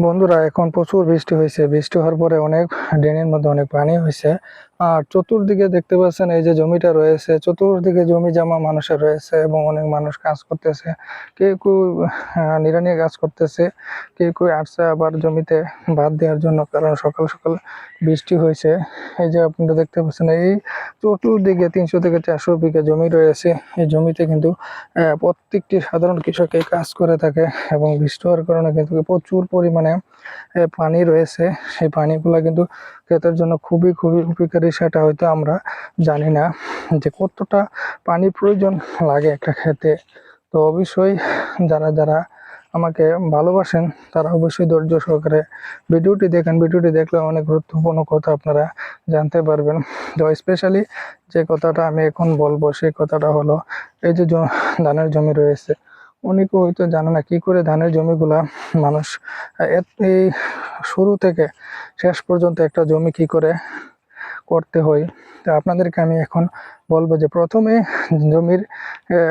বন্ধুরা, এখন প্রচুর বৃষ্টি হয়েছে। বৃষ্টি হওয়ার পরে অনেক ড্রেনের মধ্যে অনেক পানি হয়েছে। আর চতুর্দিকে দেখতে পাচ্ছেন, এই যে জমিটা রয়েছে, চতুর্দিকে জমি জমা মানুষের রয়েছে এবং অনেক মানুষ কাজ করতেছে। কেউ কেউ নিড়ানি কাজ করতেছে, কেউ কেউ আসছে আবার জমিতে বাদ দেওয়ার জন্য, কারণ সকাল সকাল বৃষ্টি হয়েছে। এই যে আপনারা দেখতে পাচ্ছেন, এই চতুর্দিকে 300 থেকে 400 বিঘা জমি রয়েছে। এই জমিতে কিন্তু প্রত্যেকটি সাধারণ কৃষক এই কাজ করে থাকে এবং বৃষ্টি হওয়ার কারণে কিন্তু প্রচুর পরিমাণে পানি রয়েছে। সেই পানিগুলা কিন্তু ক্ষেতের জন্য খুবই খুবই উপকারী। সেটা হয়তো আমরা জানি না যে কতটা পানি প্রয়োজন লাগে একটা ক্ষেতে। তো অবশ্যই যারা যারা আমাকে ভালোবাসেন তারা অবশ্যই ধৈর্য সহকারে ভিডিওটি দেখেন। ভিডিওটি দেখলে অনেক গুরুত্বপূর্ণ কথা আপনারা জানতে পারবেন। তো স্পেশালি যে কথাটা আমি এখন বলবো সেই কথাটা হলো, এই যে ধানের জমি রয়েছে, অনেকে হয়তো জানে না কি করে ধানের জমিগুলা মানুষ এই শুরু থেকে শেষ পর্যন্ত একটা জমি কি করে করতে হয়। তো আপনাদেরকে আমি এখন বলবো যে প্রথমে জমির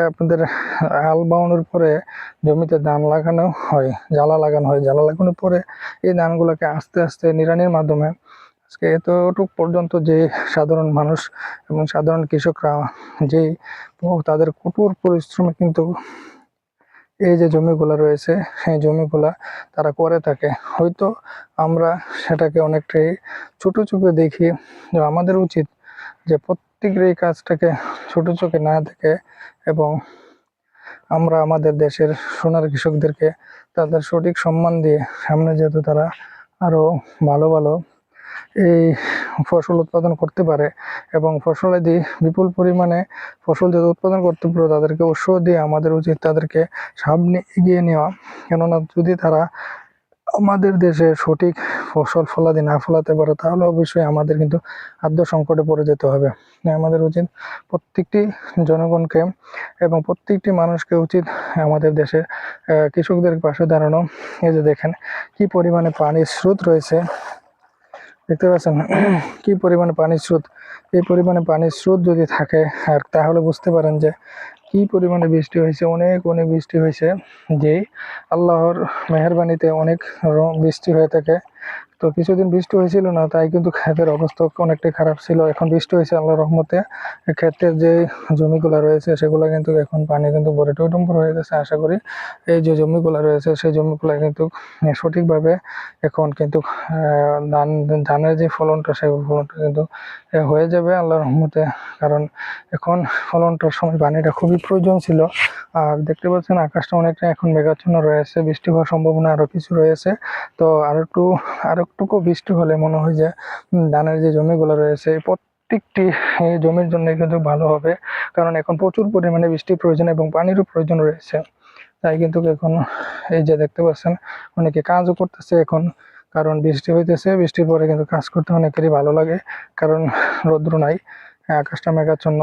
আপনাদের হাল বাউনের পরে জমিতে ধান লাগানো হয়, জ্বালা লাগানো হয়। জ্বালা লাগানোর পরে এই ধানগুলোকে আস্তে আস্তে নিড়ানির মাধ্যমে আজকে এতটুক পর্যন্ত যে সাধারণ মানুষ এবং সাধারণ কৃষকরা যেই তাদের কঠোর পরিশ্রমে কিন্তু এই যে জমিগুলা রয়েছে সেই জমিগুলা তারা করে থাকে। হয়তো আমরা সেটাকে অনেকটাই ছোট চোখে দেখি। যে আমাদের উচিত যে প্রত্যেকের এই কাজটাকে ছোট চোখে না দেখে এবং আমরা আমাদের দেশের সোনার কৃষকদেরকে তাদের সঠিক সম্মান দিয়ে সামনে যেহেতু তারা আরো ভালো ভালো এই ফসল উৎপাদন করতে পারে এবং ফসলাদি বিপুল পরিমাণে ফসল যাতে উৎপাদন করতে পারে, তাদেরকে উৎসাহ দিয়ে আমাদের উচিত তাদেরকে সামনে এগিয়ে নেওয়া। কেননা যদি তারা আমাদের দেশে সঠিক ফসল ফলাদি না ফলাতে পারে, তাহলে অবশ্যই আমাদের কিন্তু খাদ্য সংকটে পড়ে যেতে হবে। আমাদের উচিত প্রত্যেকটি জনগণকে এবং প্রত্যেকটি মানুষকে উচিত আমাদের দেশে কৃষকদের পাশে দাঁড়ানো। এই যে দেখেন কি পরিমাণে পানির স্রোত রয়েছে, দেখতে পাচ্ছেন কি পরিমাণে পানির স্রোত। এই পরিমাণে পানির স্রোত যদি থাকে আর তাহলে বুঝতে পারেন যে কি পরিমাণে বৃষ্টি হয়েছে। অনেক অনেক বৃষ্টি হয়েছে, যেই আল্লাহর মেহেরবানিতে অনেক বৃষ্টি হয়ে থাকে। তো কিছুদিন বৃষ্টি হয়েছিল না, তাই কিন্তু ক্ষেতের অবস্থা অনেকটাই খারাপ ছিল। এখন বৃষ্টি হয়েছে আল্লাহর রহমতে, ক্ষেতের যে জমিগুলো রয়েছে সেগুলো কিন্তু এখন পানি কিন্তু ভরে টইটুম্বর হয়ে গেছে। আশা করি এই যে জমিগুলো রয়েছে সেই জমিগুলো কিন্তু সঠিকভাবে এখন কিন্তু ধানের যে ফলনটা সেই ফলনটা কিন্তু হয়ে যাবে আল্লাহর রহমতে। কারণ এখন ফলনটার সময় পানিটা খুবই প্রয়োজন ছিল। আর দেখতে পাচ্ছেন আকাশটা অনেকটা এখন মেঘাচ্ছন্ন রয়েছে, বৃষ্টি হওয়ার সম্ভাবনা আরো কিছু রয়েছে। তো আর একটুকু বৃষ্টি হলে মনে হয় যে ধানের যে জমিগুলো রয়েছে প্রত্যেকটি এই জমির জন্য কিন্তু ভালো হবে। কারণ এখন প্রচুর পরিমাণে বৃষ্টির প্রয়োজন এবং পানিরও প্রয়োজন রয়েছে। তাই কিন্তু এখন এই যে দেখতে পাচ্ছেন অনেকে কাজও করতেছে এখন, কারণ বৃষ্টি হইতেছে। বৃষ্টির পরে কিন্তু কাজ করতে অনেকেরই ভালো লাগে, কারণ রৌদ্র নাই, আকাশটা মেঘাচ্ছন্ন।